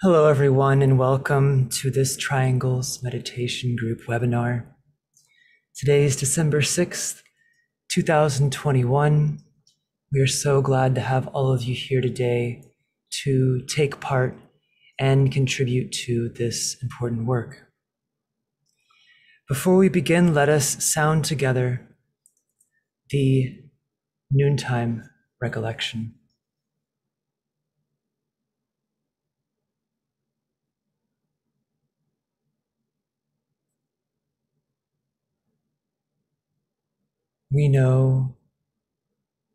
Hello, everyone, and welcome to this Triangles Meditation Group webinar. Today is December 6th, 2021. We are so glad to have all of you here today to take part and contribute to this important work. Before we begin, let us sound together the Noontime Recollection. We know,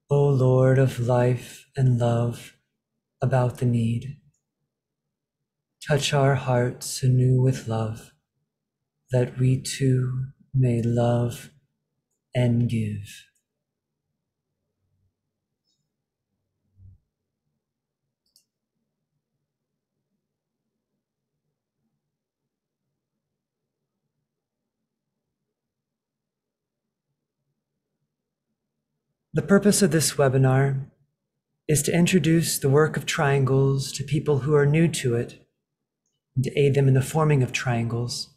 O Lord of life and love, about the need. Touch our hearts anew with love, that we too may love and give. The purpose of this webinar is to introduce the work of triangles to people who are new to it, and to aid them in the forming of triangles.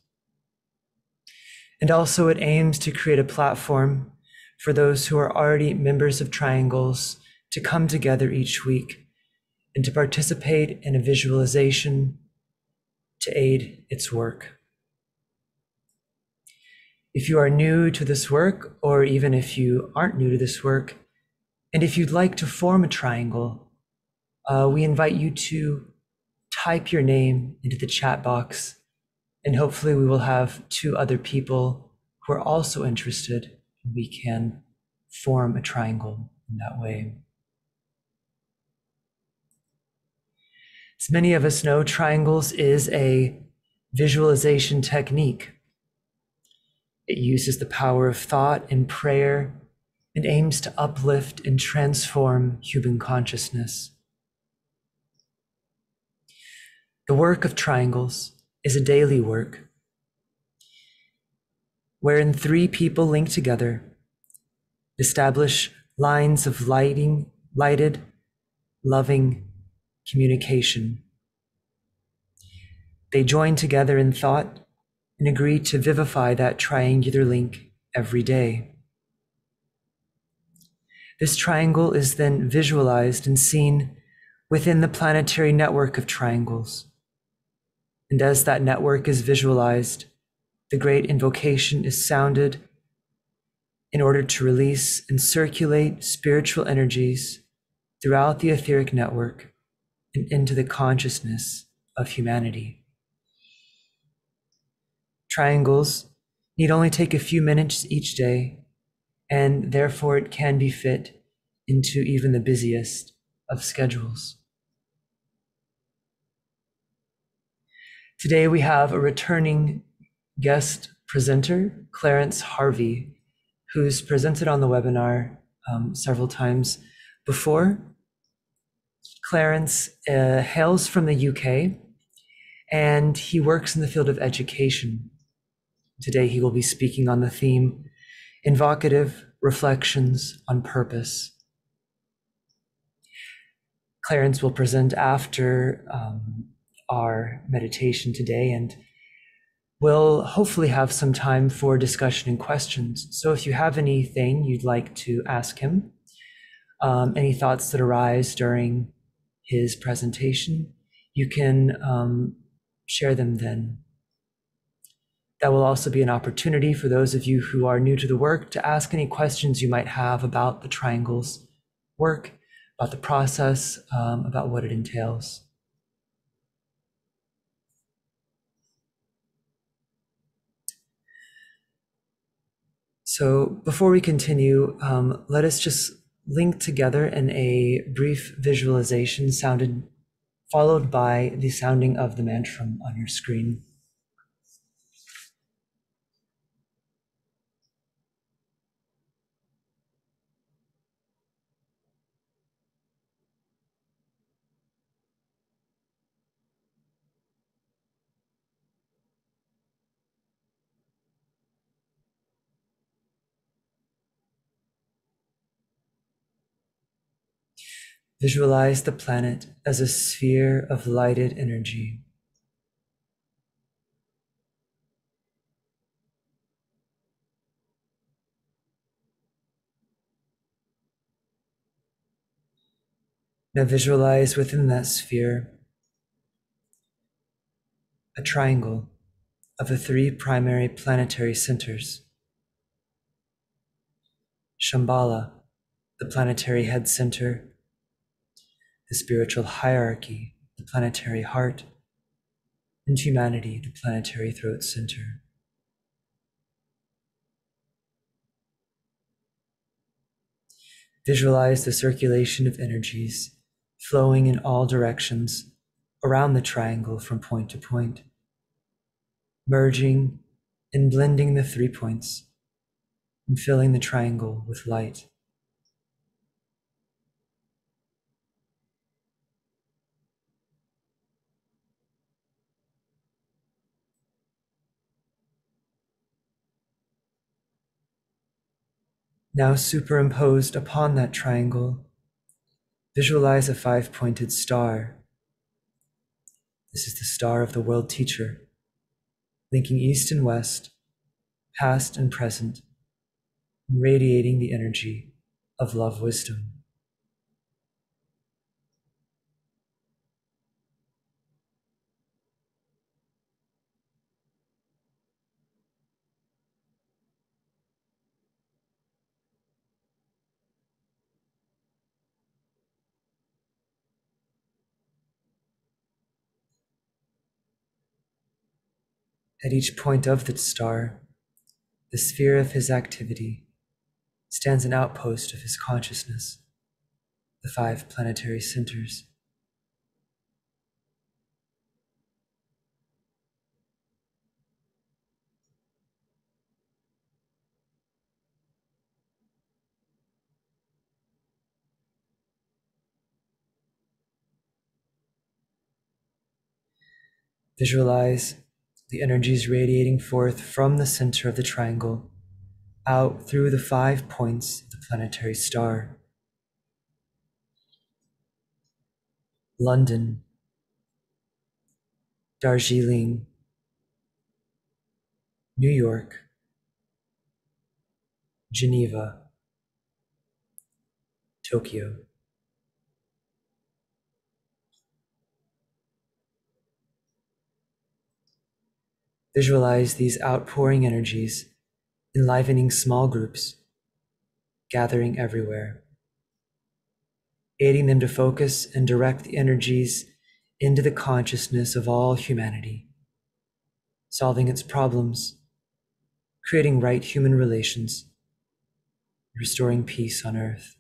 And also it aims to create a platform for those who are already members of triangles to come together each week and to participate in a visualization to aid its work. If you are new to this work, or even if you aren't new to this work, and if you'd like to form a triangle, we invite you to type your name into the chat box, and hopefully we will have two other people who are also interested, and we can form a triangle in that way. As many of us know, triangles is a visualization technique. It uses the power of thought and prayer and aims to uplift and transform human consciousness. The work of triangles is a daily work wherein three people link together, establish lines of lighted, loving communication. They join together in thought and agree to vivify that triangular link every day. This triangle is then visualized and seen within the planetary network of triangles. And as that network is visualized, the great invocation is sounded in order to release and circulate spiritual energies throughout the etheric network and into the consciousness of humanity. Triangles need only take a few minutes each day, and therefore it can be fit into even the busiest of schedules. Today we have a returning guest presenter, Clarence Harvey, who's presented on the webinar several times before. Clarence hails from the UK, and he works in the field of education. Today he will be speaking on the theme, Invocative Reflections on Purpose. Clarence will present after our meditation today, and we'll hopefully have some time for discussion and questions. So if you have anything you'd like to ask him, any thoughts that arise during his presentation, you can share them then. That will also be an opportunity for those of you who are new to the work to ask any questions you might have about the triangles work, about the process, about what it entails. So before we continue, let us just link together in a brief visualization followed by the sounding of the mantra on your screen. Visualize the planet as a sphere of lighted energy. Now visualize within that sphere a triangle of the three primary planetary centers. Shambhala, the planetary head center, the spiritual hierarchy, the planetary heart, and humanity, the planetary throat center. Visualize the circulation of energies flowing in all directions around the triangle from point to point, merging and blending the 3 points and filling the triangle with light. Now superimposed upon that triangle, visualize a 5-pointed star. This is the star of the world teacher, linking east and west, past and present, and radiating the energy of love wisdom. At each point of the star, the sphere of his activity, stands an outpost of his consciousness, the 5 planetary centers. Visualize the energies radiating forth from the center of the triangle, out through the 5 points of the planetary star. London, Darjeeling, New York, Geneva, Tokyo. Visualize these outpouring energies, enlivening small groups, gathering everywhere, aiding them to focus and direct the energies into the consciousness of all humanity, solving its problems, creating right human relations, restoring peace on earth.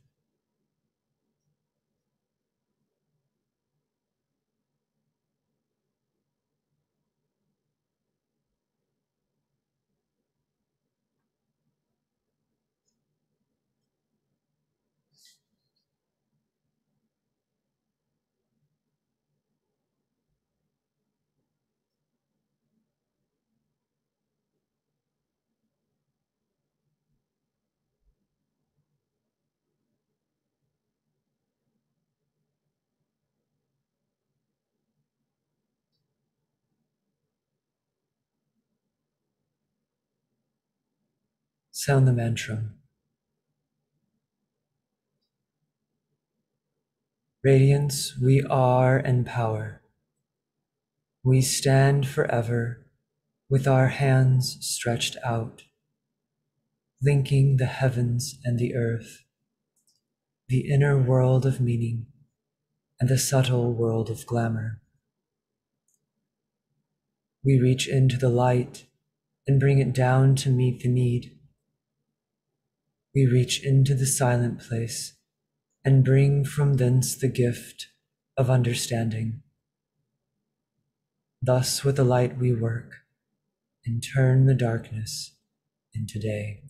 Sound the mantra. Radiance, we are and power. We stand forever with our hands stretched out, linking the heavens and the earth, the inner world of meaning and the subtle world of glamour. We reach into the light and bring it down to meet the need. We reach into the silent place and bring from thence the gift of understanding. Thus with the light we work and turn the darkness into day.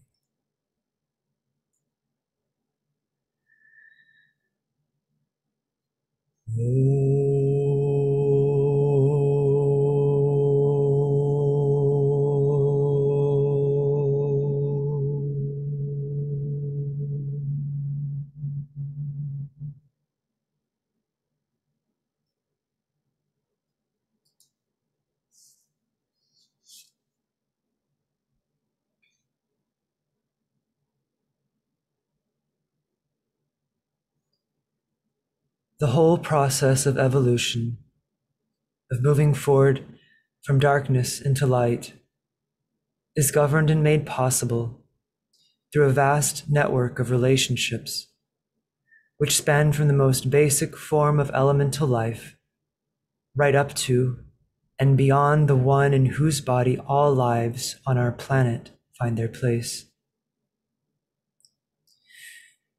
The whole process of evolution, of moving forward from darkness into light, is governed and made possible through a vast network of relationships, which span from the most basic form of elemental life right up to and beyond the one in whose body all lives on our planet find their place.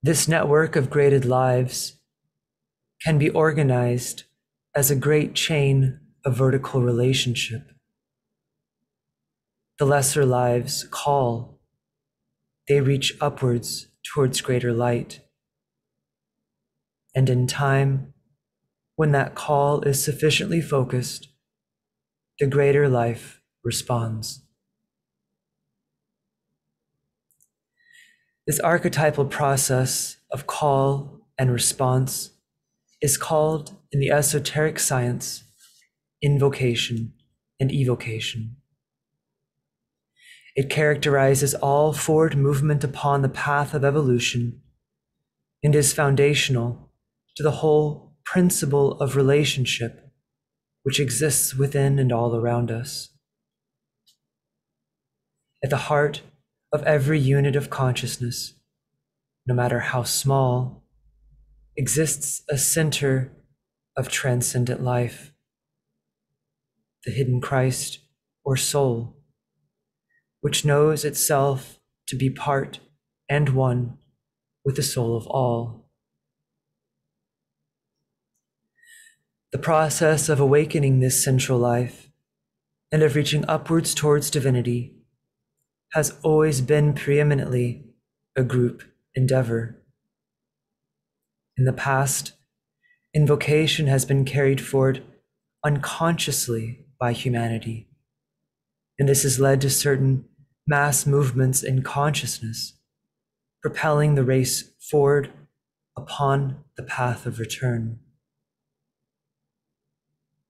This network of graded lives can be organized as a great chain of vertical relationship. The lesser lives call, they reach upwards towards greater light. And in time, when that call is sufficiently focused, the greater life responds. This archetypal process of call and response is called in the esoteric science invocation and evocation. It characterizes all forward movement upon the path of evolution and is foundational to the whole principle of relationship which exists within and all around us. At the heart of every unit of consciousness, no matter how small, exists a center of transcendent life, the hidden Christ or soul, which knows itself to be part and one with the soul of all. The process of awakening this central life and of reaching upwards towards divinity has always been preeminently a group endeavor. In the past, invocation has been carried forward unconsciously by humanity, and this has led to certain mass movements in consciousness, propelling the race forward upon the path of return.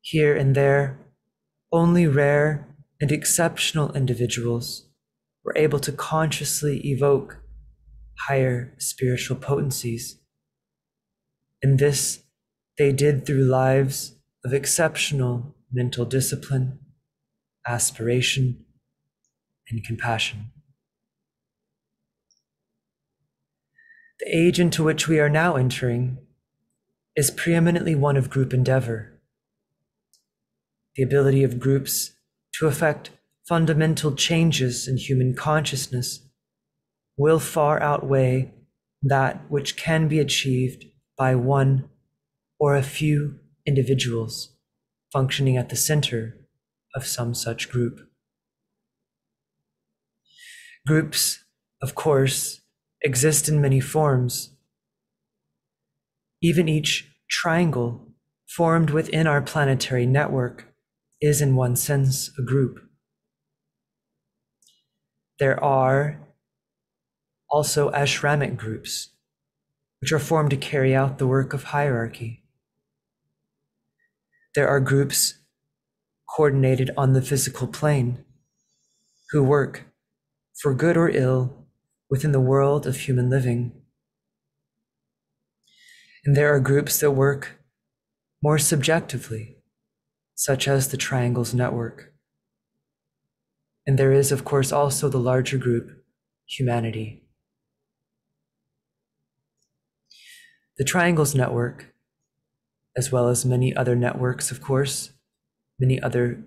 Here and there, only rare and exceptional individuals were able to consciously evoke higher spiritual potencies. And this they did through lives of exceptional mental discipline, aspiration, and compassion. The age into which we are now entering is preeminently one of group endeavor. The ability of groups to effect fundamental changes in human consciousness will far outweigh that which can be achieved by one or a few individuals functioning at the center of some such group. Groups, of course, exist in many forms. Even each triangle formed within our planetary network is in one sense a group. There are also ashramic groups, which are formed to carry out the work of hierarchy. There are groups coordinated on the physical plane who work, for good or ill, within the world of human living. And there are groups that work more subjectively, such as the Triangles Network. And there is, of course, also the larger group, humanity. The Triangles Network, as well as many other networks, of course, many other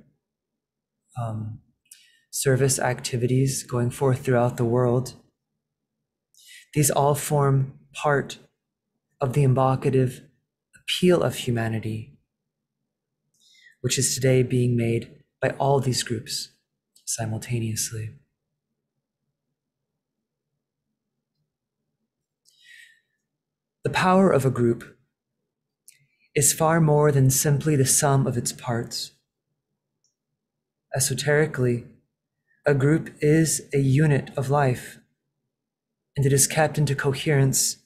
service activities going forth throughout the world, these all form part of the invocative appeal of humanity, which is today being made by all these groups simultaneously. The power of a group is far more than simply the sum of its parts. Esoterically, a group is a unit of life, and it is kept into coherence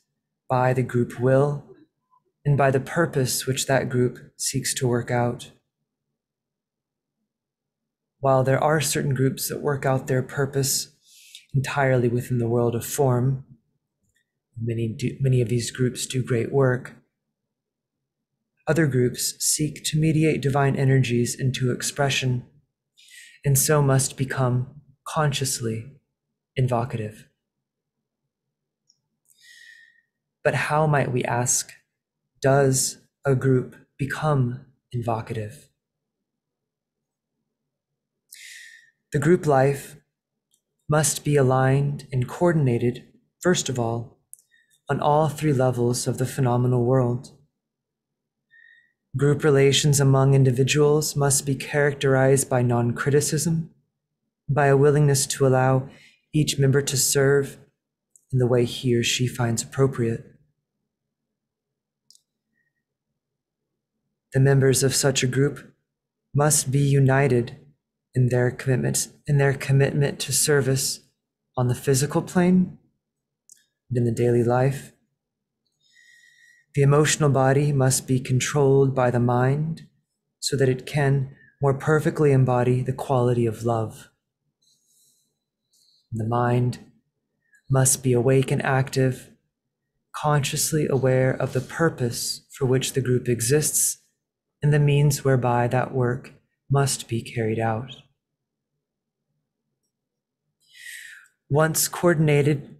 by the group will and by the purpose which that group seeks to work out. While there are certain groups that work out their purpose entirely within the world of form, many of these groups do great work, other groups seek to mediate divine energies into expression, and so must become consciously invocative. But how, might we ask, does a group become invocative? The group life must be aligned and coordinated, first of all 3 levels of the phenomenal world. Group relations among individuals must be characterized by non-criticism, by a willingness to allow each member to serve in the way he or she finds appropriate. The members of such a group must be united in their commitment to service on the physical plane and in the daily life. The emotional body must be controlled by the mind so that it can more perfectly embody the quality of love. The mind must be awake and active, consciously aware of the purpose for which the group exists and the means whereby that work must be carried out. Once coordinated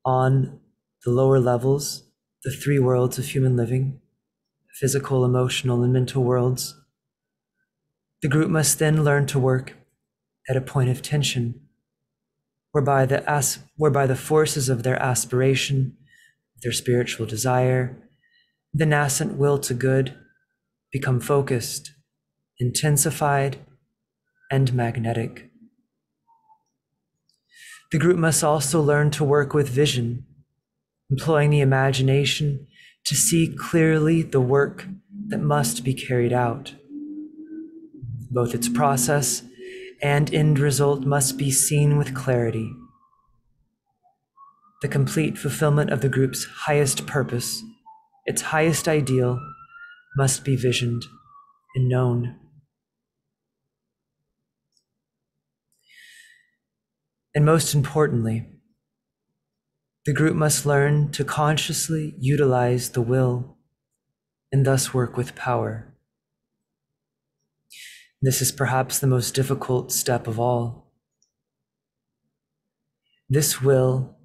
on the lower levels, the 3 worlds of human living, physical, emotional, and mental worlds, the group must then learn to work at a point of tension, whereby the forces of their aspiration, their spiritual desire, the nascent will to good become focused, intensified, and magnetic. The group must also learn to work with vision, employing the imagination to see clearly the work that must be carried out. Both its process and end result must be seen with clarity. The complete fulfillment of the group's highest purpose, its highest ideal, must be visioned and known. And most importantly, the group must learn to consciously utilize the will and thus work with power. This is perhaps the most difficult step of all. This will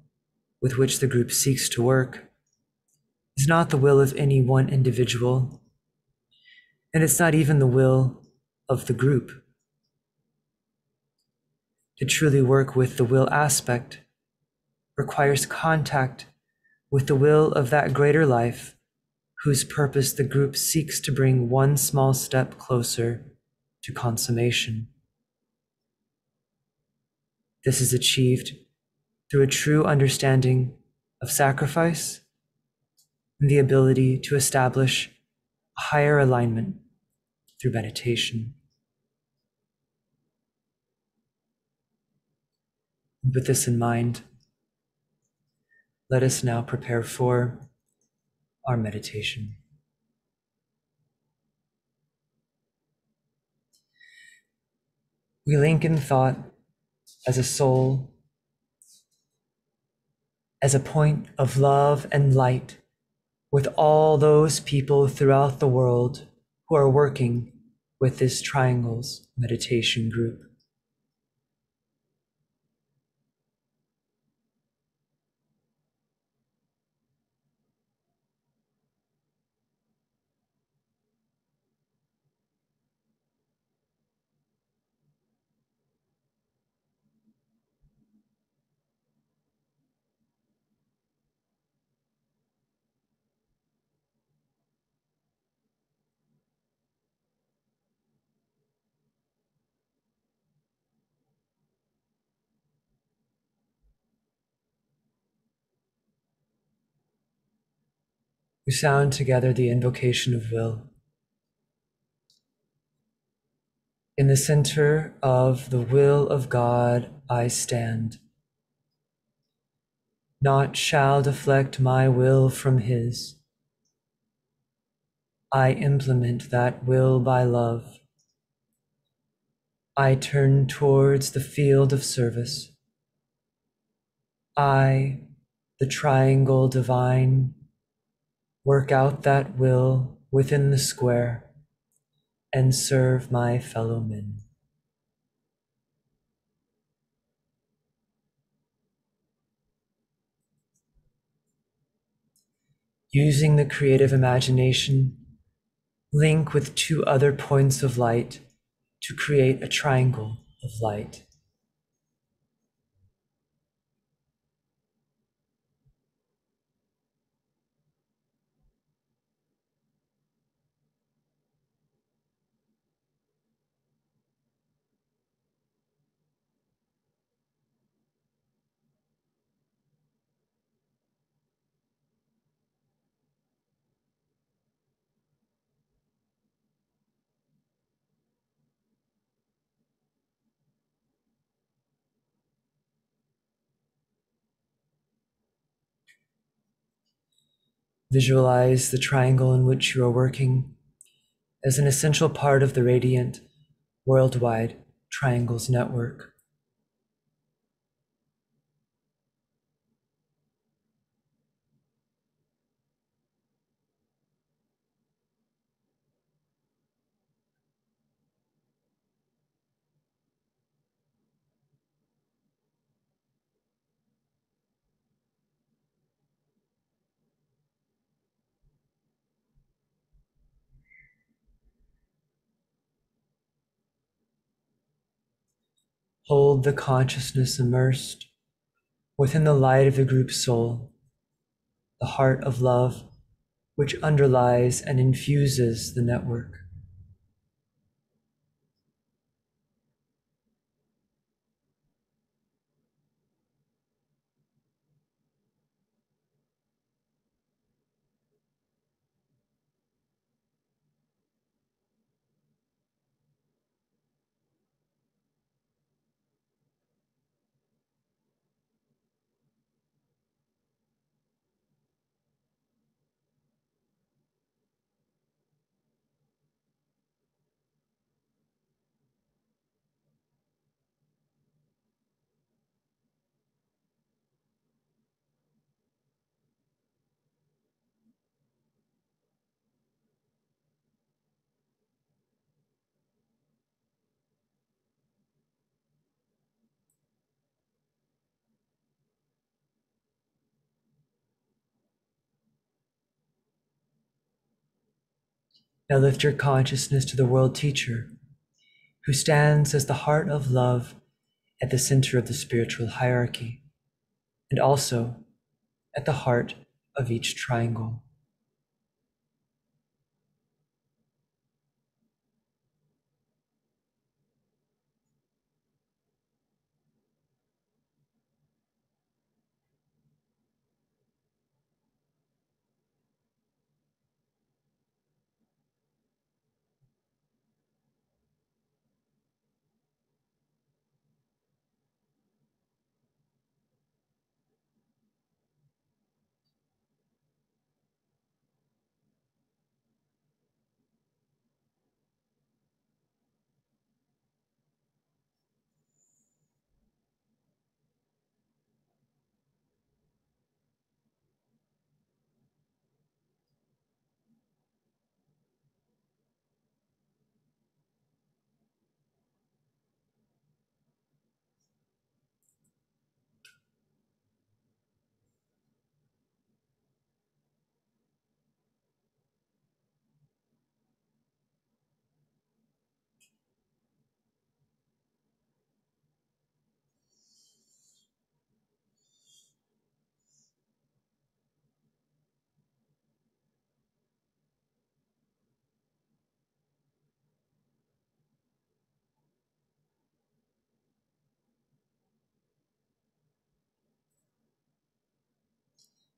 with which the group seeks to work is not the will of any one individual, and it's not even the will of the group. To truly work with the will aspect requires contact with the will of that greater life whose purpose the group seeks to bring one small step closer to consummation. This is achieved through a true understanding of sacrifice and the ability to establish a higher alignment through meditation. With this in mind, let us now prepare for our meditation. We link in thought as a soul, as a point of love and light with all those people throughout the world who are working with this Triangles meditation group. We sound together the invocation of will. In the center of the will of God I stand. Naught shall deflect my will from His. I implement that will by love. I turn towards the field of service. I, the triangle divine, work out that will within the square and serve my fellow men. Using the creative imagination, link with two other points of light to create a triangle of light. Visualize the triangle in which you are working as an essential part of the radiant, worldwide triangles network. Hold the consciousness immersed within the light of the group soul, the heart of love which underlies and infuses the network. Now lift your consciousness to the world teacher, who stands as the heart of love at the center of the spiritual hierarchy, and also at the heart of each triangle.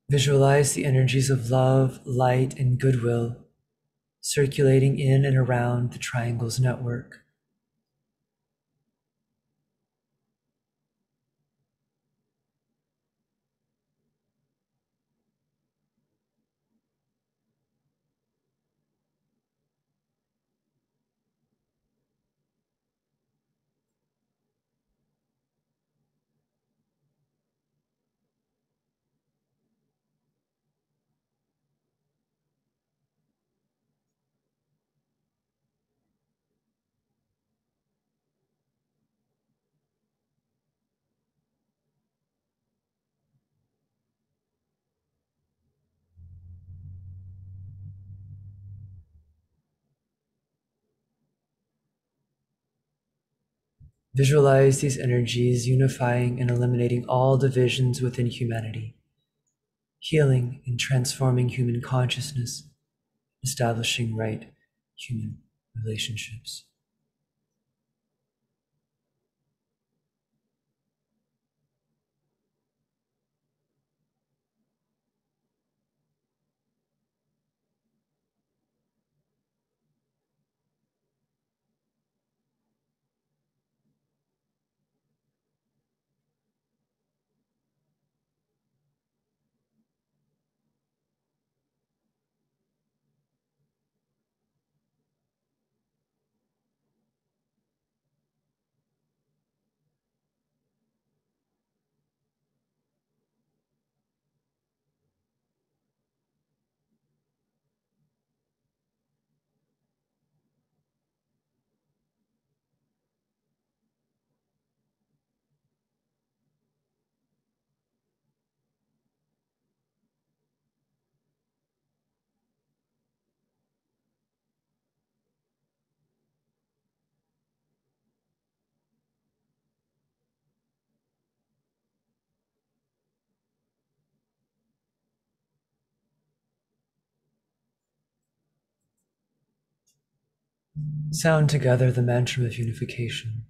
Visualize the energies of love, light, and goodwill circulating in and around the triangle's network. Visualize these energies unifying and eliminating all divisions within humanity, healing and transforming human consciousness, establishing right human relationships. Sound together the mantra of unification.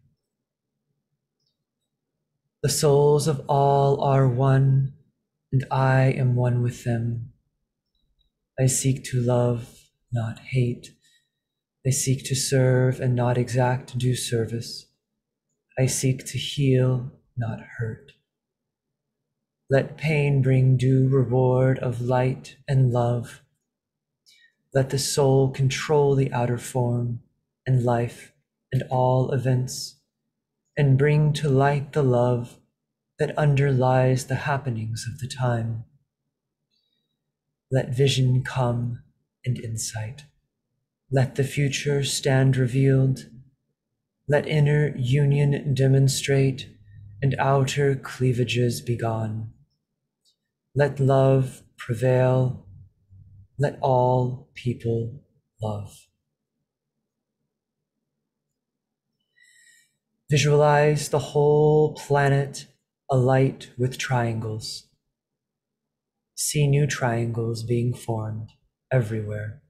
The souls of all are one, and I am one with them. I seek to love, not hate. I seek to serve and not exact due service. I seek to heal, not hurt. Let pain bring due reward of light and love. Let the soul control the outer form and life and all events, and bring to light the love that underlies the happenings of the time. Let vision come and insight. Let the future stand revealed. Let inner union demonstrate and outer cleavages be gone. Let love prevail. Let all people love. Visualize the whole planet alight with triangles. See new triangles being formed everywhere.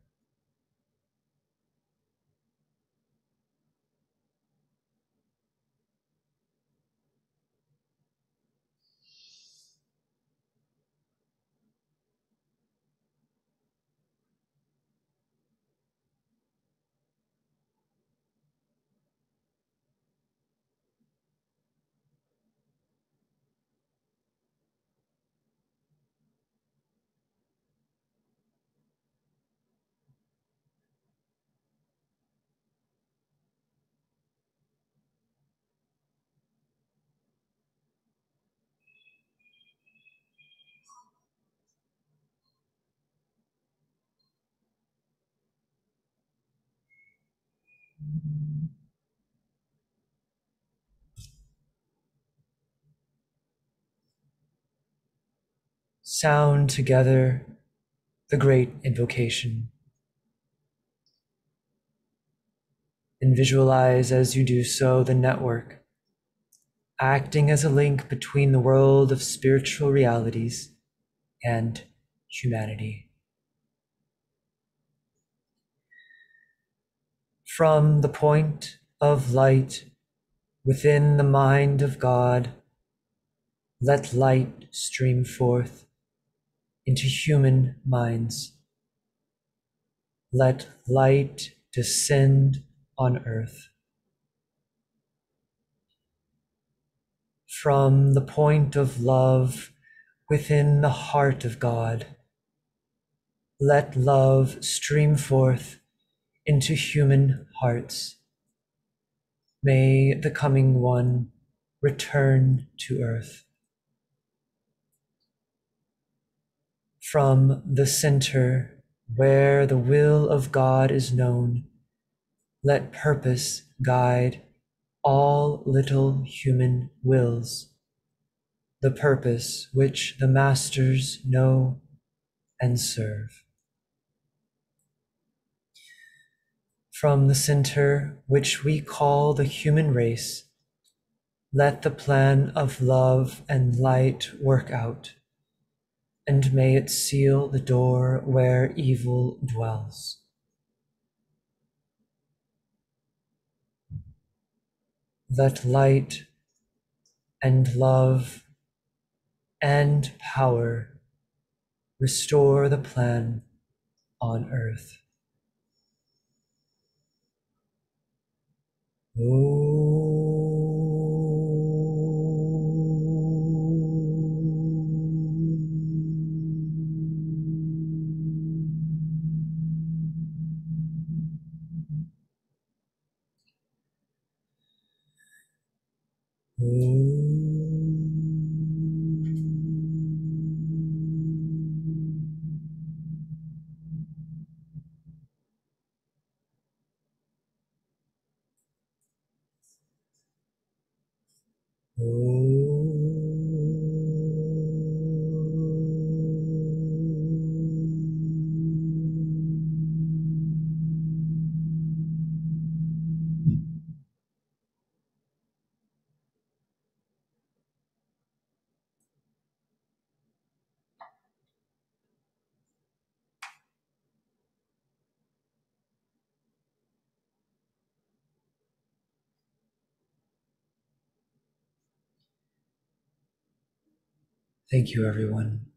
Sound together the great invocation, and visualize as you do so the network acting as a link between the world of spiritual realities and humanity. From the point of light within the mind of God, let light stream forth into human minds. Let light descend on earth. From the point of love within the heart of God, let love stream forth into human hearts. May the coming one return to earth. From the center where the will of God is known, let purpose guide all little human wills, the purpose which the masters know and serve. From the center which we call the human race, Let the plan of love and light work out, and may it seal the door where evil dwells. Let light and love and power restore the plan on earth. Thank you, everyone.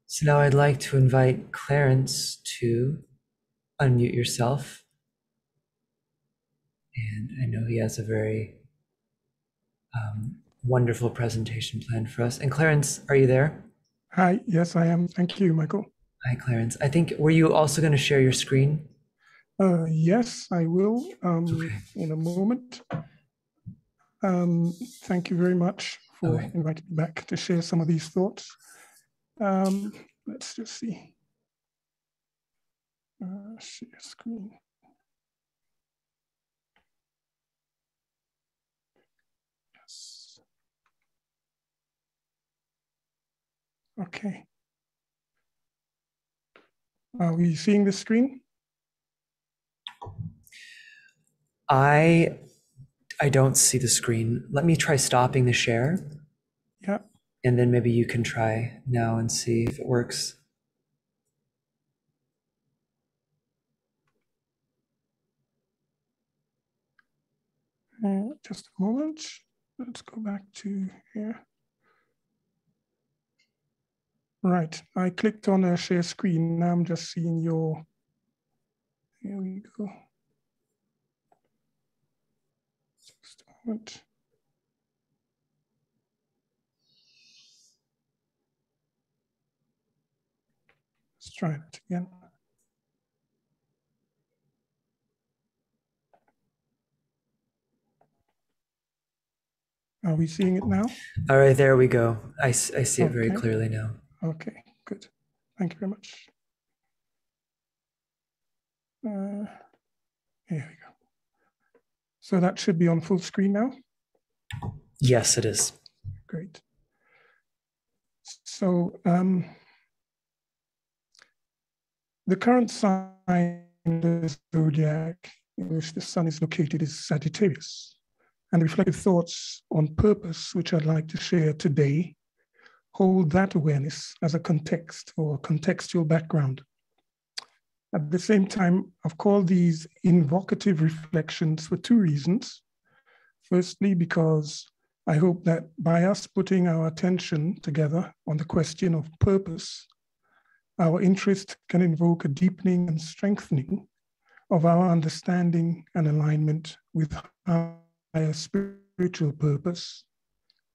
So now I'd like to invite Clarence to unmute yourself. And I know he has a very wonderful presentation planned for us. And Clarence, are you there? Hi, yes, I am. Thank you, Michael. Hi, Clarence. I think, were you also going to share your screen? Yes, I will Okay. in a moment. Thank you very much for inviting me back to share some of these thoughts. Let's just see. Share screen. Yes. Okay. Are we seeing the screen? I don't see the screen. Let me try stopping the share. Yeah. And then maybe you can try now and see if it works. Just a moment. Let's go back to here. Right. I clicked on a share screen. Now I'm just seeing your. Here we go. Just a moment. Let's try it again. Are we seeing it now? All right, there we go. I see it very clearly now. Okay, good. Thank you very much. Here we go. So that should be on full screen now? Yes, it is. Great. So the current sign of the zodiac in which the sun is located is Sagittarius. And reflective thoughts on purpose, which I'd like to share today, hold that awareness as a context or contextual background. At the same time, I've called these invocative reflections for two reasons. Firstly, because I hope that by us putting our attention together on the question of purpose, our interest can invoke a deepening and strengthening of our understanding and alignment with higher spiritual purpose.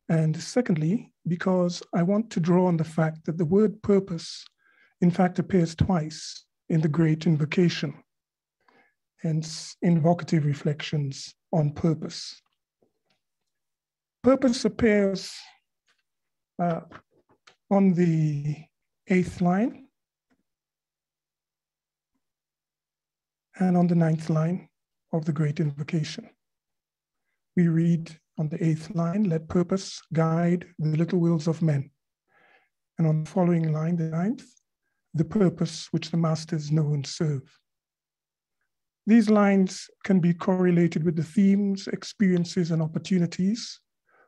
And secondly, because I want to draw on the fact that the word purpose, in fact, appears twice in the Great Invocation, hence invocative reflections on purpose. Purpose appears on the 8th line and on the 9th line of the Great Invocation. We read on the 8th line, let purpose guide the little wills of men. And on the following line, the 9th, the purpose which the masters know and serve. These lines can be correlated with the themes, experiences, and opportunities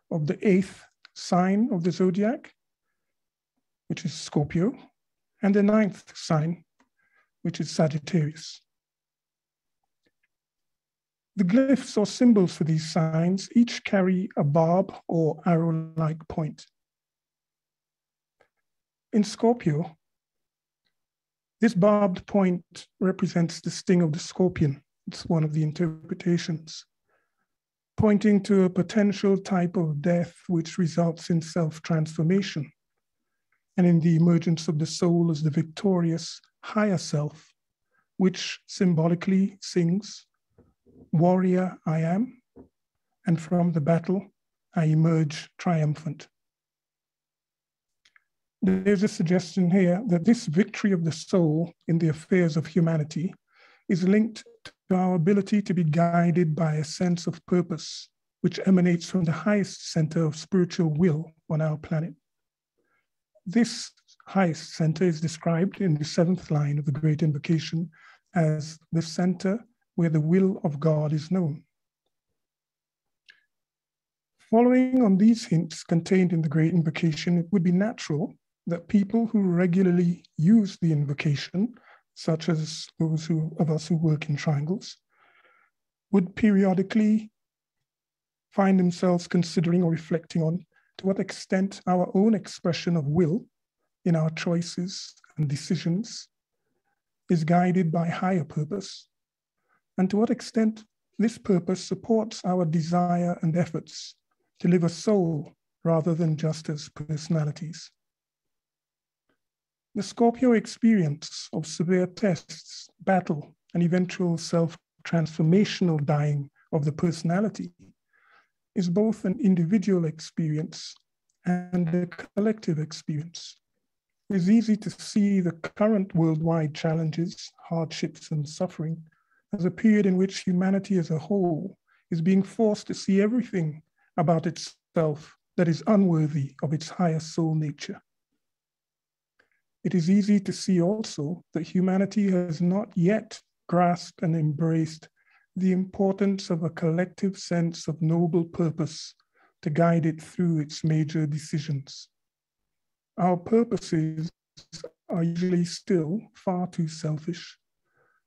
of the 8th sign of the zodiac, which is Scorpio, and the 9th sign, which is Sagittarius. The glyphs or symbols for these signs each carry a barb or arrow-like point. In Scorpio, this barbed point represents the sting of the scorpion. It's one of the interpretations, pointing to a potential type of death which results in self-transformation and in the emergence of the soul as the victorious higher self, which symbolically sings, "Warrior I am, and from the battle I emerge triumphant." There's a suggestion here that this victory of the soul in the affairs of humanity is linked to our ability to be guided by a sense of purpose, which emanates from the highest center of spiritual will on our planet. This highest center is described in the 7th line of the Great Invocation as the center where the will of God is known. Following on these hints contained in the Great Invocation, it would be natural that people who regularly use the invocation, such as those of us who work in triangles, would periodically find themselves considering or reflecting on to what extent our own expression of will in our choices and decisions is guided by higher purpose, and to what extent this purpose supports our desire and efforts to live as soul rather than just as personalities. The Scorpio experience of severe tests, battle, and eventual self-transformational dying of the personality is both an individual experience and a collective experience. It is easy to see the current worldwide challenges, hardships, and suffering as a period in which humanity as a whole is being forced to see everything about itself that is unworthy of its higher soul nature. It is easy to see also that humanity has not yet grasped and embraced the importance of a collective sense of noble purpose to guide it through its major decisions. Our purposes are usually still far too selfish,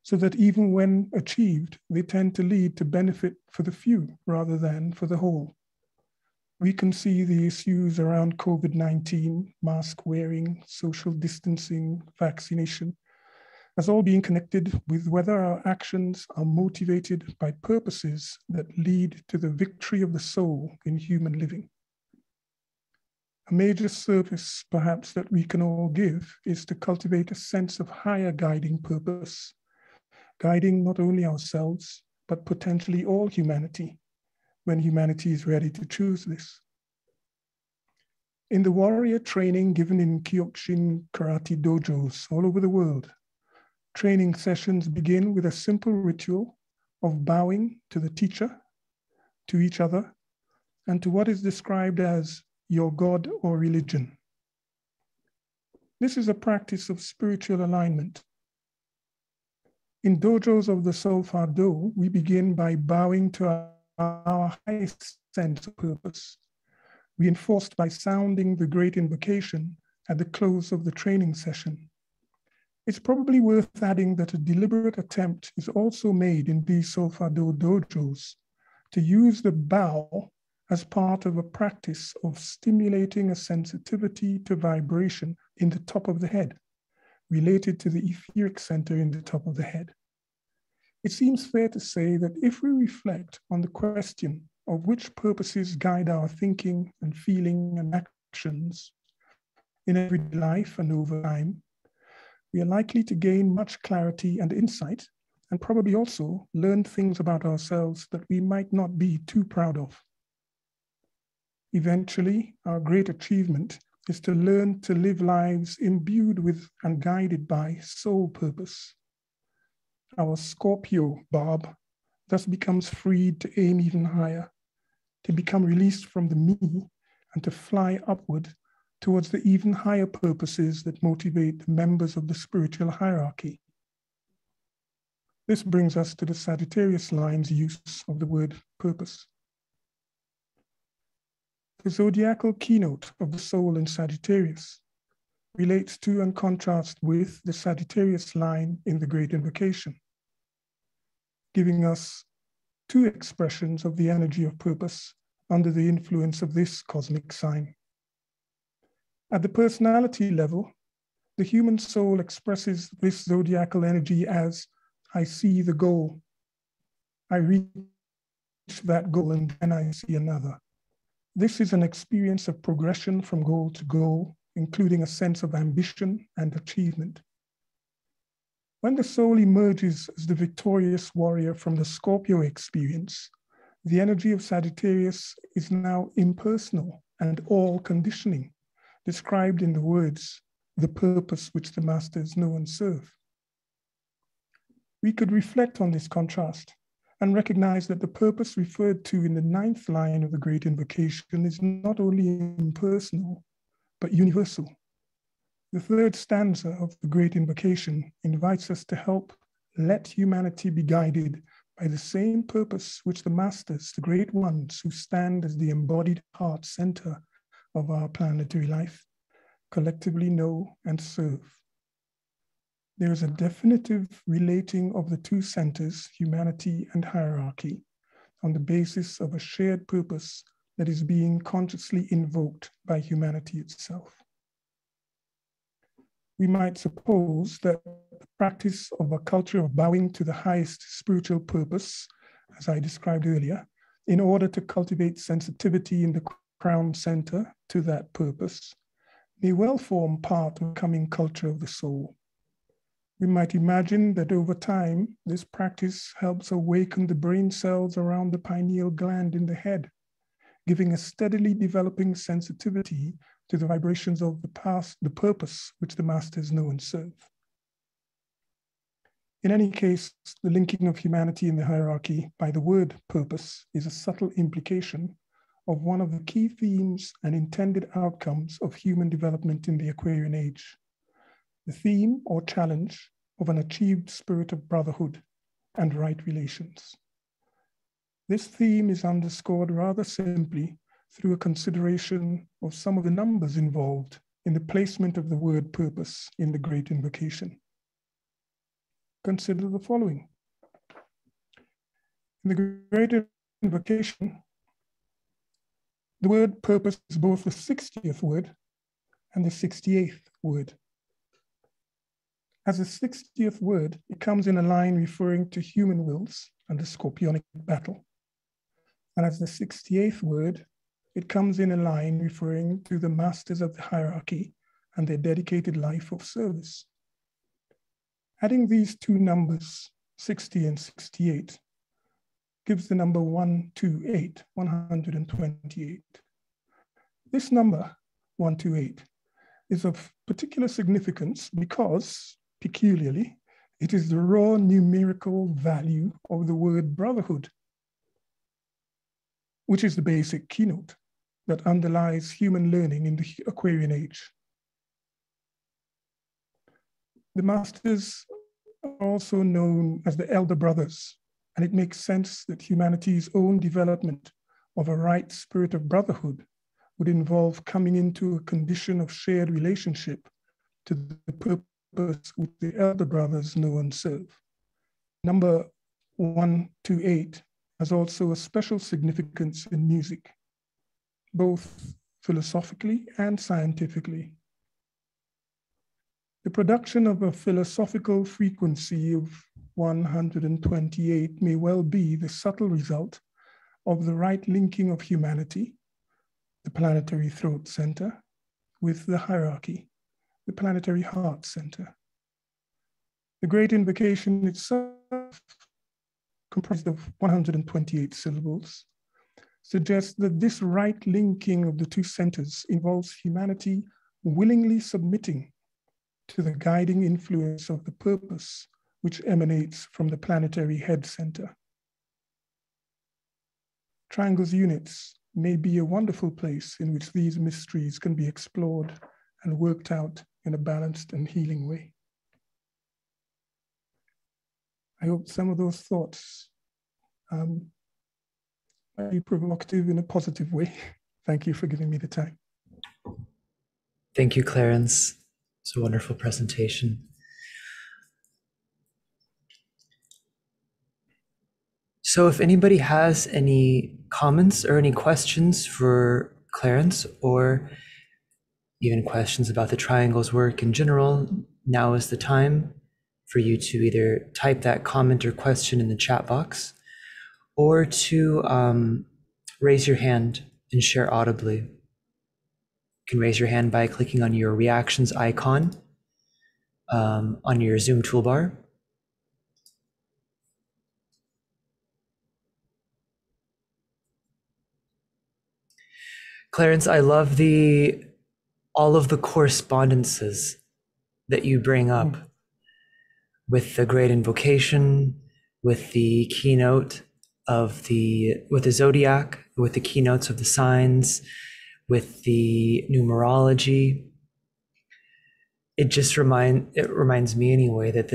so that even when achieved, they tend to lead to benefit for the few rather than for the whole. We can see the issues around COVID-19, mask wearing, social distancing, vaccination, as all being connected with whether our actions are motivated by purposes that lead to the victory of the soul in human living. A major service, perhaps, that we can all give is to cultivate a sense of higher guiding purpose, guiding not only ourselves, but potentially all humanity, when humanity is ready to choose this. In the warrior training given in Kyokushin karate dojos all over the world, training sessions begin with a simple ritual of bowing to the teacher, to each other, and to what is described as your God or religion. This is a practice of spiritual alignment. In dojos of the Solfa Do, we begin by bowing to our highest sense of purpose, reinforced by sounding the Great Invocation at the close of the training session. It's probably worth adding that a deliberate attempt is also made in these Solfa Do dojos to use the bow as part of a practice of stimulating a sensitivity to vibration in the top of the head, related to the etheric center in the top of the head. It seems fair to say that if we reflect on the question of which purposes guide our thinking and feeling and actions in everyday life and over time, we are likely to gain much clarity and insight, and probably also learn things about ourselves that we might not be too proud of. Eventually, our great achievement is to learn to live lives imbued with and guided by soul purpose. Our Scorpio barb thus becomes freed to aim even higher, to become released from the me, and to fly upward towards the even higher purposes that motivate the members of the spiritual hierarchy. This brings us to the Sagittarius line's use of the word purpose. The zodiacal keynote of the soul in Sagittarius relates to and contrasts with the Sagittarius line in the Great Invocation, giving us two expressions of the energy of purpose under the influence of this cosmic sign. At the personality level, the human soul expresses this zodiacal energy as, I see the goal, I reach that goal, and then I see another. This is an experience of progression from goal to goal, including a sense of ambition and achievement. When the soul emerges as the victorious warrior from the Scorpio experience, the energy of Sagittarius is now impersonal and all-conditioning, described in the words, the purpose which the masters know and serve. We could reflect on this contrast and recognize that the purpose referred to in the 9th line of the Great Invocation is not only impersonal, but universal. The 3rd stanza of the Great Invocation invites us to help let humanity be guided by the same purpose which the masters, the great ones who stand as the embodied heart center of our planetary life, collectively know and serve. There is a definitive relating of the two centers, humanity and hierarchy, on the basis of a shared purpose that is being consciously invoked by humanity itself. We might suppose that the practice of a culture of bowing to the highest spiritual purpose, as I described earlier, in order to cultivate sensitivity in the crown center to that purpose, may well form part of the coming culture of the soul. We might imagine that over time, this practice helps awaken the brain cells around the pineal gland in the head, giving a steadily developing sensitivity to the vibrations of the purpose which the masters know and serve. In any case, the linking of humanity in the hierarchy by the word purpose is a subtle implication of one of the key themes and intended outcomes of human development in the Aquarian age. The theme or challenge of an achieved spirit of brotherhood and right relations. This theme is underscored rather simply through a consideration of some of the numbers involved in the placement of the word purpose in the Great Invocation. Consider the following. In the Great Invocation, the word purpose is both the 60th word and the 68th word. As the 60th word, it comes in a line referring to human wills and the scorpionic battle. And as the 68th word, it comes in a line referring to the masters of the hierarchy and their dedicated life of service. Adding these two numbers, 60 and 68, gives the number 128, 128. This number, 128, is of particular significance because, peculiarly, it is the raw numerical value of the word brotherhood, which is the basic keynote that underlies human learning in the Aquarian age. The masters are also known as the elder brothers, and it makes sense that humanity's own development of a right spirit of brotherhood would involve coming into a condition of shared relationship to the purpose which the elder brothers know and serve. Number 128 has also a special significance in music, both philosophically and scientifically. The production of a philosophical frequency of 128 may well be the subtle result of the right linking of humanity, the planetary throat center, with the hierarchy, the planetary heart center. The Great Invocation itself, comprised of 128 syllables, suggests that this right linking of the two centers involves humanity willingly submitting to the guiding influence of the purpose which emanates from the planetary head center. Triangles units may be a wonderful place in which these mysteries can be explored and worked out in a balanced and healing way. I hope some of those thoughts might be provocative in a positive way. Thank you for giving me the time. Thank you, Clarence. It's a wonderful presentation. So if anybody has any comments or any questions for Clarence, or even questions about the triangle's work in general, now is the time for you to either type that comment or question in the chat box, or to raise your hand and share audibly. You can raise your hand by clicking on your reactions icon on your Zoom toolbar. Clarence, I love all of the correspondences that you bring up with the Great Invocation, with the keynote with the zodiac, with the keynotes of the signs, with the numerology. It reminds me anyway that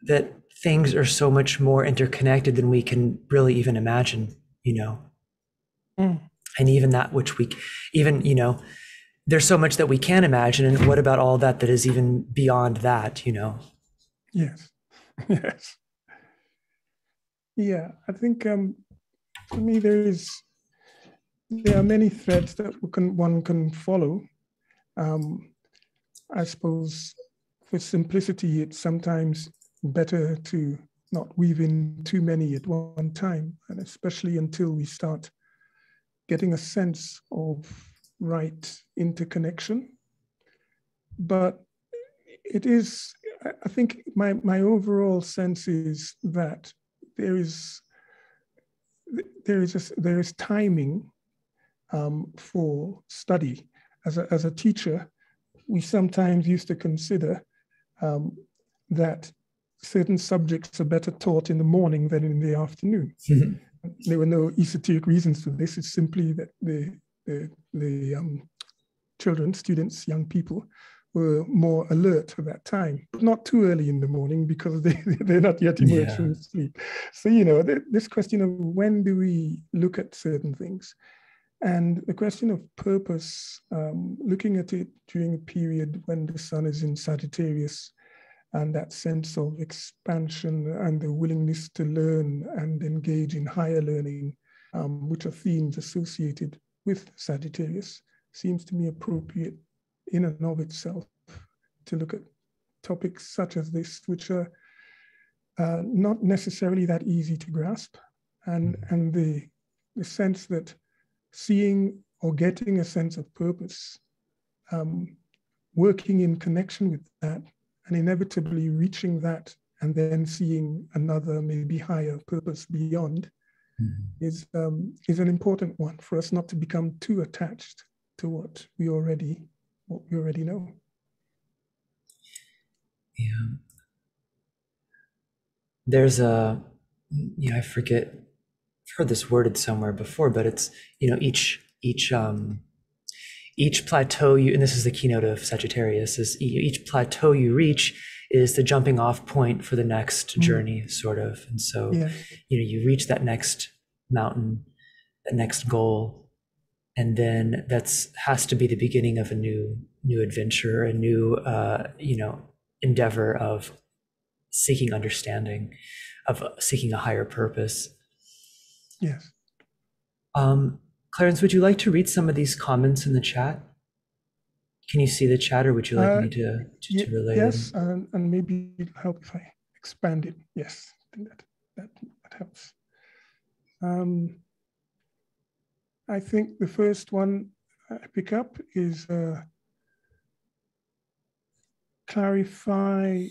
that things are so much more interconnected than we can really even imagine, and even that which there's so much that we can imagine, and what about all that is even beyond that, Yes. Yes. Yeah, I think for me there are many threads that one can follow. I suppose for simplicity, it's sometimes better to not weave in too many at one time, and especially until we start getting a sense of right interconnection. But it is, I think my overall sense is that there is timing for study. As a teacher, we sometimes used to consider that certain subjects are better taught in the morning than in the afternoon. There were no esoteric reasons for this. It's simply that the children, students, young people were more alert at that time, but not too early in the morning because they're not yet emerged from sleep. So, this question of when do we look at certain things? And the question of purpose, looking at it during a period when the sun is in Sagittarius, and that sense of expansion and the willingness to learn and engage in higher learning, which are themes associated with Sagittarius, seems to me appropriate in and of itself to look at topics such as this, which are not necessarily that easy to grasp. And the sense that seeing or getting a sense of purpose, working in connection with that, and inevitably reaching that and then seeing another, maybe higher purpose beyond, is an important one for us not to become too attached to what we already know. Yeah. There's I forget, I've heard this worded somewhere before, but it's, each plateau and this is the keynote of Sagittarius, is each plateau you reach is the jumping off point for the next journey, sort of. And so, you reach that next mountain, that next goal, and then has to be the beginning of a new adventure, a new, endeavor of seeking understanding, of seeking a higher purpose. Yes. Clarence, would you like to read some of these comments in the chat? Can you see the chat, or would you like me to relay them? Yes, and maybe it'll help if I expand it. Yes, I think that helps. I think the first one I pick up is clarify.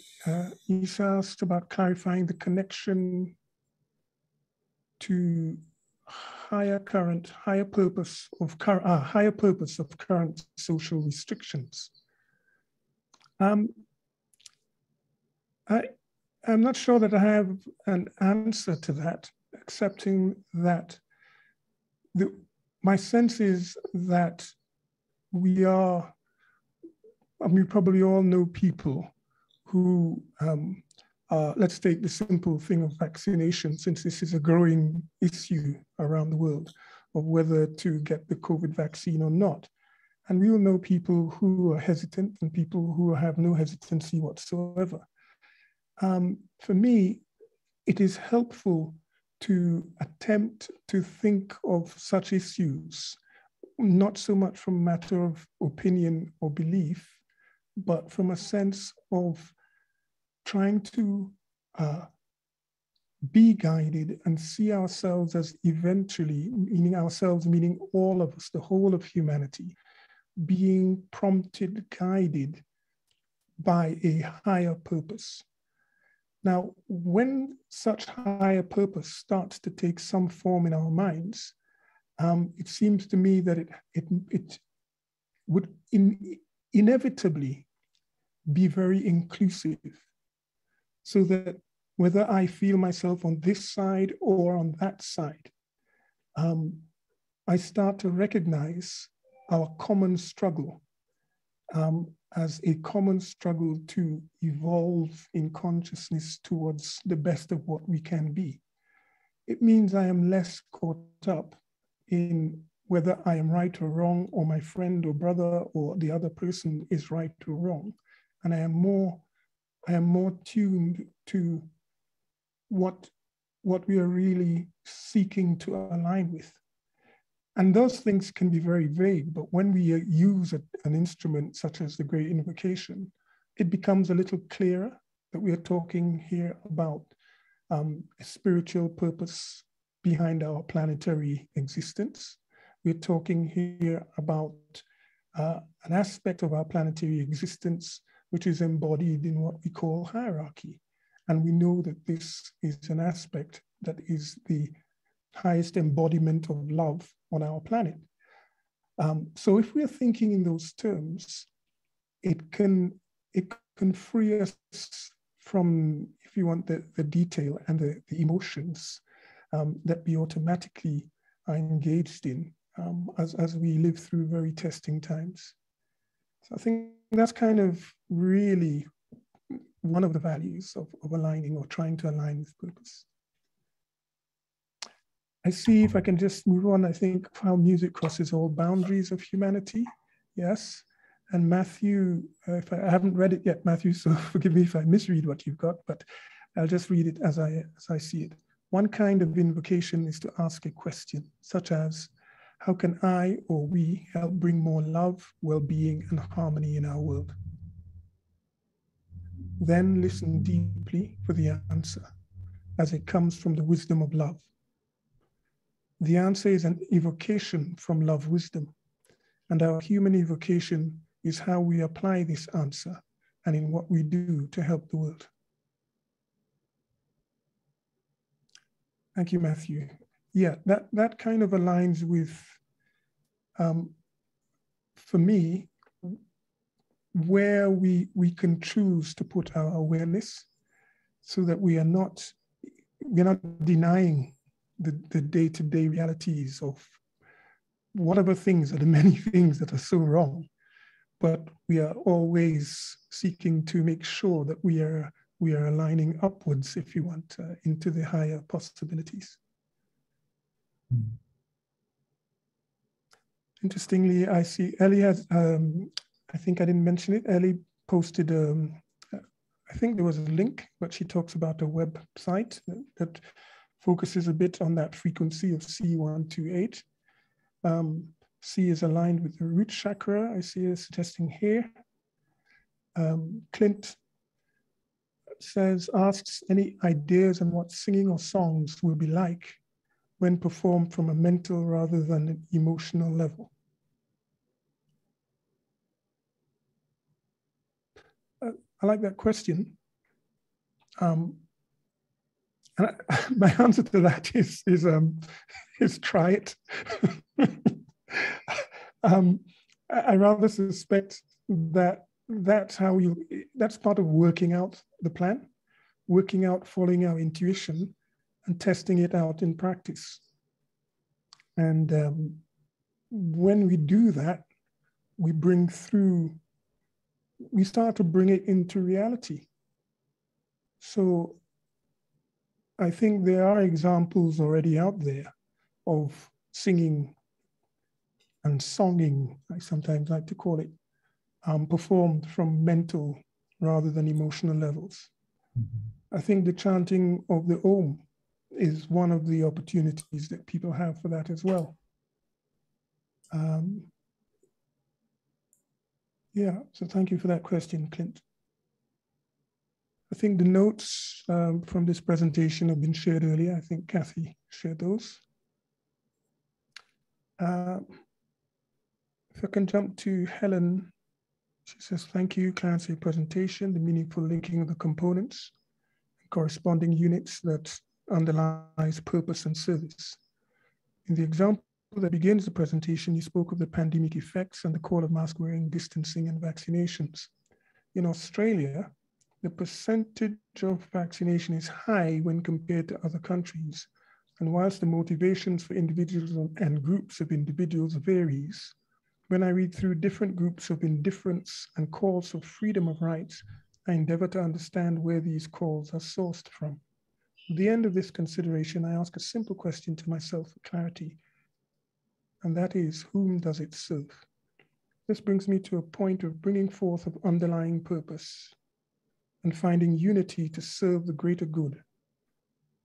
He's asked about clarifying the connection to higher purpose of current social restrictions. I'm not sure that I have an answer to that, accepting that my sense is that we probably all know people who let's take the simple thing of vaccination, since this is a growing issue around the world of whether to get the COVID vaccine or not. And we will know people who are hesitant and people who have no hesitancy whatsoever. For me, it is helpful to attempt to think of such issues, not so much from a matter of opinion or belief, but from a sense of trying to be guided and see ourselves as eventually, meaning ourselves, meaning all of us, the whole of humanity, being prompted, guided by a higher purpose. Now, when such higher purpose starts to take some form in our minds, it seems to me that it would inevitably be very inclusive, so that whether I feel myself on this side or on that side, I start to recognize our common struggle as a common struggle to evolve in consciousness towards the best of what we can be. It means I am less caught up in whether I am right or wrong, or my friend or brother or the other person is right or wrong. And I am more tuned to what we are really seeking to align with. And those things can be very vague, but when we use an instrument such as the Great Invocation, it becomes a little clearer that we are talking here about a spiritual purpose behind our planetary existence. We're talking here about an aspect of our planetary existence which is embodied in what we call hierarchy. And we know that this is an aspect that is the highest embodiment of love on our planet. So if we're thinking in those terms, it can free us from, if you want, the detail and the emotions that we automatically are engaged in as we live through very testing times. So I think that's kind of really one of the values of aligning or trying to align with purpose. I see, if I can just move on, I think how music crosses all boundaries of humanity. Yes. And Matthew, if I haven't read it yet, Matthew, so forgive me if I misread what you've got, but I'll just read it as I see it. One kind of invocation is to ask a question, such as, how can I or we help bring more love, well-being, and harmony in our world? Then listen deeply for the answer, as it comes from the wisdom of love. The answer is an evocation from love wisdom, and our human evocation is how we apply this answer and in what we do to help the world. Thank you, Matthew. Yeah, that kind of aligns with, for me, where we can choose to put our awareness so that we're not denying the day-to-day realities of whatever things are the many things that are so wrong, but we are always seeking to make sure that we are aligning upwards, if you want, into the higher possibilities. Interestingly, I see Ellie has, I think I didn't mention it, Ellie posted, I think there was a link, but she talks about a website that focuses a bit on that frequency of C128. C is aligned with the root chakra, I see her suggesting here. Clint asks any ideas on what singing or songs will be like when performed from a mental rather than an emotional level. I like that question. And my answer to that is try it. I rather suspect that that's part of working out the plan, working out, following our intuition and testing it out in practice. And when we do that, we start to bring it into reality. So I think there are examples already out there of singing and songing, I sometimes like to call it, performed from mental rather than emotional levels. I think the chanting of the Om is one of the opportunities that people have for that as well. Yeah, so thank you for that question, Clint. I think the notes from this presentation have been shared earlier. I think Kathy shared those. If I can jump to Helen, she says, thank you, Clarence, for your presentation, the meaningful linking of the components and corresponding units that underlies purpose and service. In the example that begins the presentation, you spoke of the pandemic effects and the call of mask wearing, distancing, and vaccinations. In Australia, the percentage of vaccination is high when compared to other countries. And whilst the motivations for individuals and groups of individuals varies, when I read through different groups of indifference and calls for freedom of rights, I endeavor to understand where these calls are sourced from. At the end of this consideration, I ask a simple question to myself for clarity, and that is, whom does it serve? This brings me to a point of bringing forth of underlying purpose and finding unity to serve the greater good.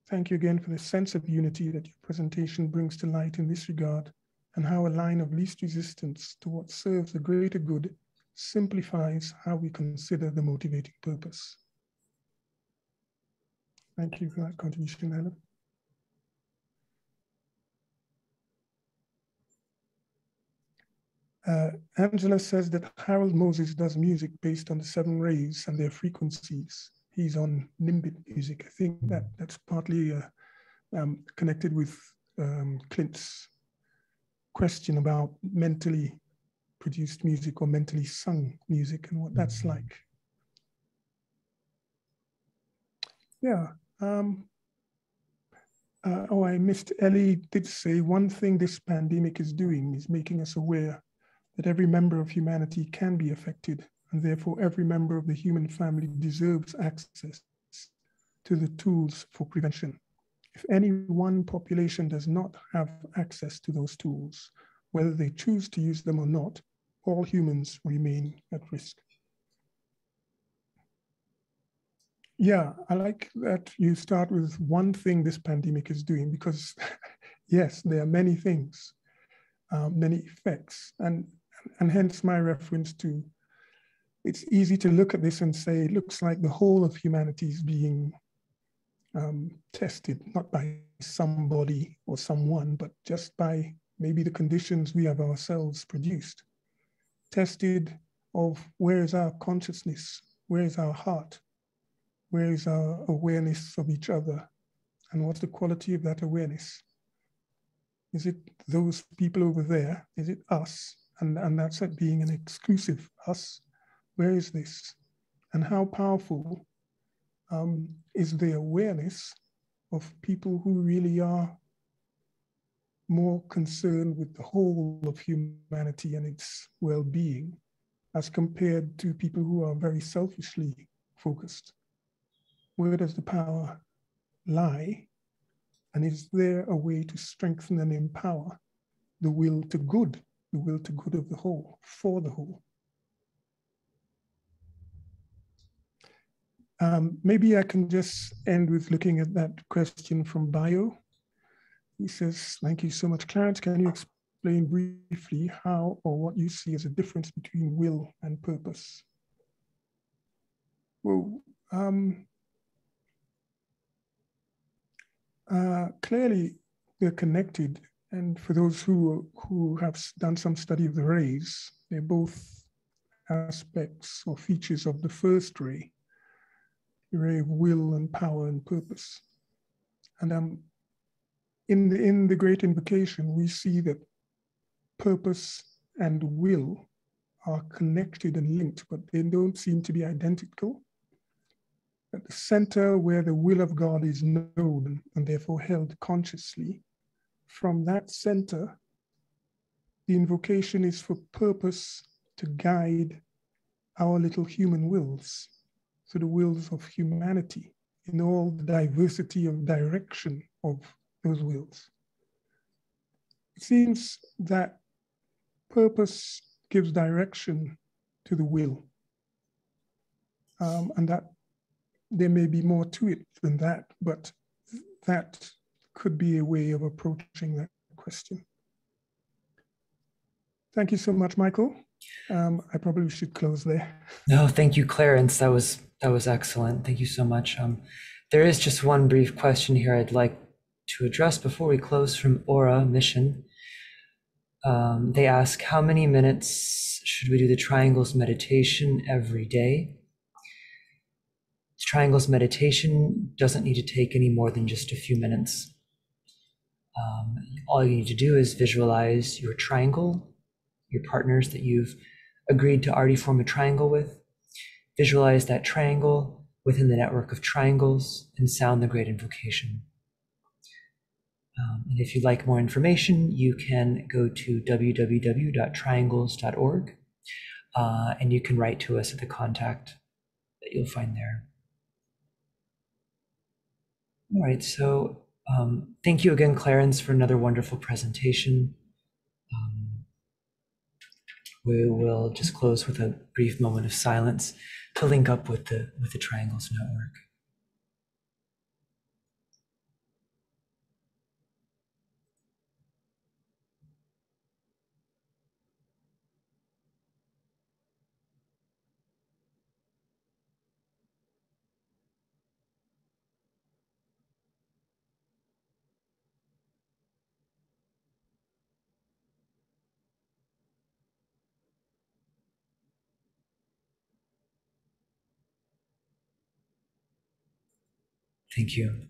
Thank you again for the sense of unity that your presentation brings to light in this regard, and how a line of least resistance to what serves the greater good simplifies how we consider the motivating purpose. Thank you for that contribution, Helen. Angela says that Harold Moses does music based on the 7 rays and their frequencies. He's on Nimbit music. I think that's partly connected with Clint's question about mentally produced music or mentally sung music and what that's like. Yeah. Oh, I missed, Ellie did say one thing this pandemic is doing is making us aware that every member of humanity can be affected, and therefore every member of the human family deserves access to the tools for prevention. If any one population does not have access to those tools, whether they choose to use them or not, all humans remain at risk. Yeah, I like that you start with one thing this pandemic is doing, because yes, there are many things, many effects, and hence my reference to, it's easy to look at this and say, it looks like the whole of humanity is being tested, not by somebody or someone, but just by maybe the conditions we have ourselves produced. Tested of where is our consciousness, where is our heart, where is our awareness of each other, and what's the quality of that awareness? Is it those people over there? Is it us? And that's it being an exclusive us. Where is this? And how powerful is the awareness of people who really are more concerned with the whole of humanity and its well-being, as compared to people who are very selfishly focused? Where does the power lie? And is there a way to strengthen and empower the will to good of the whole, for the whole? Maybe I can just end with looking at that question from Bio. He says, thank you so much, Clarence. Can you explain briefly how or what you see as a difference between will and purpose? Well, clearly they're connected. And for those who have done some study of the rays, they're both aspects or features of the first ray, the ray of will and power and purpose. And in the Great Invocation, we see that purpose and will are connected and linked, but they don't seem to be identical. At the center where the will of God is known and therefore held consciously, from that center, the invocation is for purpose to guide our little human wills, so the wills of humanity, in all the diversity of direction of those wills. It seems that purpose gives direction to the will, and that there may be more to it than that, but that could be a way of approaching that question. Thank you so much, Michael. I probably should close there. No, thank you, Clarence. That was excellent. Thank you so much. There is just one brief question here I'd like to address before we close from Aura Mission. They ask, how many minutes should we do the triangles meditation every day? The triangles meditation doesn't need to take any more than just a few minutes. All you need to do is visualize your triangle, your partners that you've agreed to already form a triangle with. Visualize that triangle within the network of triangles and sound the great invocation. And if you'd like more information, you can go to www.triangles.org and you can write to us at the contact that you'll find there. All right, so thank you again, Clarence, for another wonderful presentation. We will just close with a brief moment of silence to link up with the Triangles Network. Thank you.